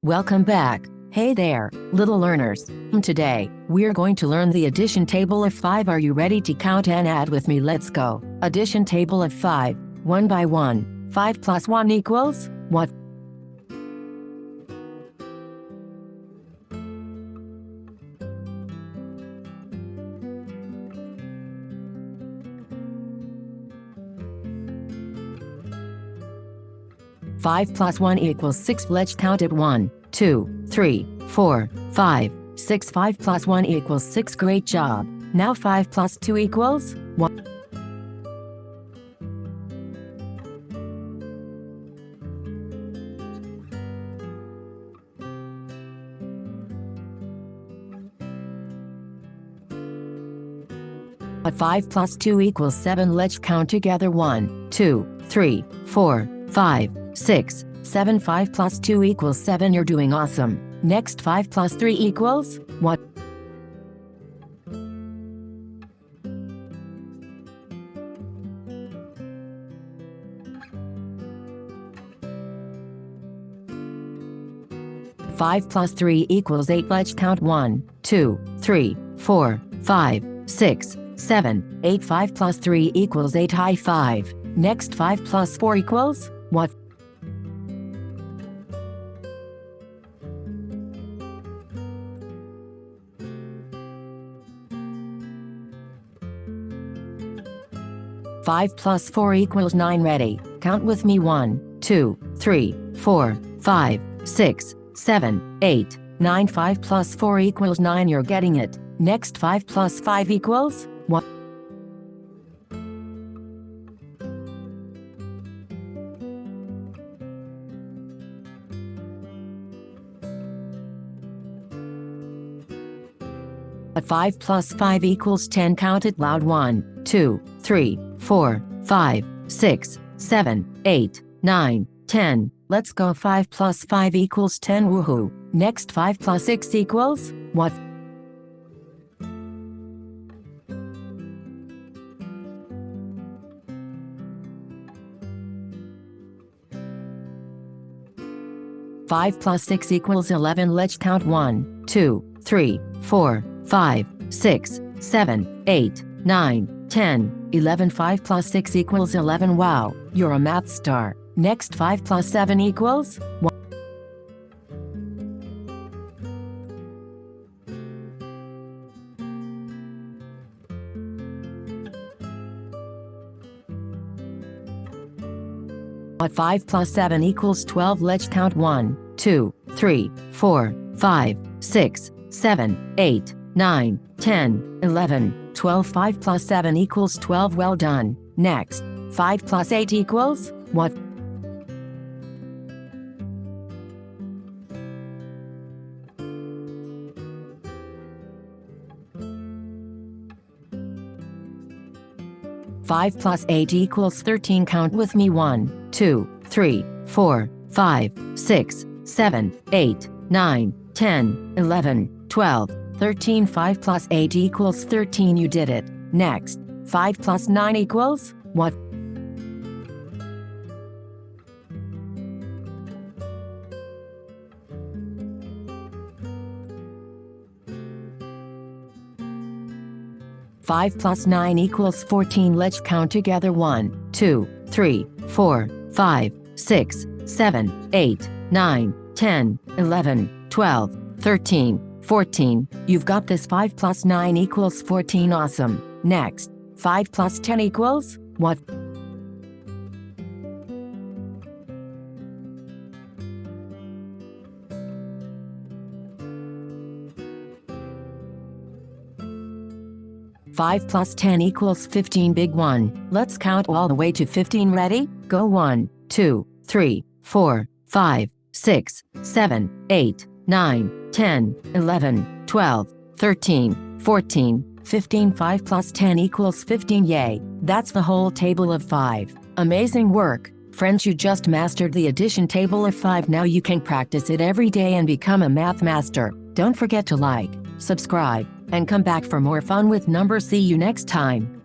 Welcome back. Hey there, little learners. Today, we're going to learn the addition table of 5. Are you ready to count and add with me? Let's go. Addition table of 5. 1 by 1. 5 plus 1 equals what? Five plus 1 equals 6. Let's count it. 1, 2, 3, 4, 5, 6. 5 plus 1 equals 6. Great job. Now 5 plus 2 equals 1. But 5 plus 2 equals 7. Let's count together. 1, 2, 3, 4, 5, 6, 7. 5 plus 2 equals 7. You're doing awesome. Next, 5 plus 3 equals what? Five plus 3 equals 8. Let's count. 1, 2, 3, 4, 5, 6, 7, 8. 5 plus 3 equals 8. High five. Next, 5 plus 4 equals what? Five plus 4 equals 9. Ready? Count with me. 1, 2, 3, 4, 5, 6, 7, 8, 9. 5 plus 4 equals 9. You're getting it. Next, 5 plus 5 equals what? But 5 plus 5 equals 10. Count it loud. 1, 2, 3, 4, 5, 6, 7, 8, 9, 10. Let's go. 5 plus 5 equals 10. Woohoo! Next, 5 plus 6 equals what? Five plus 6 equals 11. Let's count. 1, 2, 3, 4, 5, 6, 7, 8, 9, 10, 11. 5 plus 6 equals 11. Wow, you're a math star. Next, 5 plus 7 equals what? But 5 plus 7 equals 12. Let's count. 1, 2, 3, 4, 5, 6, 7, 8, 9, 10, 11, 12. 5 plus 7 equals 12. Well done. Next, 5 plus 8 equals what? Five plus 8 equals 13. Count with me. 1, 2, 3, 4, 5, 6, 7, 8, 9, 10, 11, 12, 13. 5 plus 8 equals 13. You did it. Next, 5 plus 9 equals what? Five plus 9 equals 14. Let's count together. 1, 2, 3, 4, 5, 6, 7, 8, 9, 10, 11, 12, 13, 14. You've got this. 5 plus 9 equals 14. Awesome. Next, 5 plus 10 equals what? Five plus 10 equals 15. Big one. Let's count all the way to 15. Ready? Go. 1, 2, 3, 4, 5, 6, 7, 8, 9, 10, 11, 12, 13, 14, 15. 5 plus 10 equals 15. Yay! That's the whole table of 5. Amazing work, friends. You just mastered the addition table of 5. Now you can practice it every day and become a math master. Don't forget to like, subscribe, and come back for more fun with numbers. See you next time.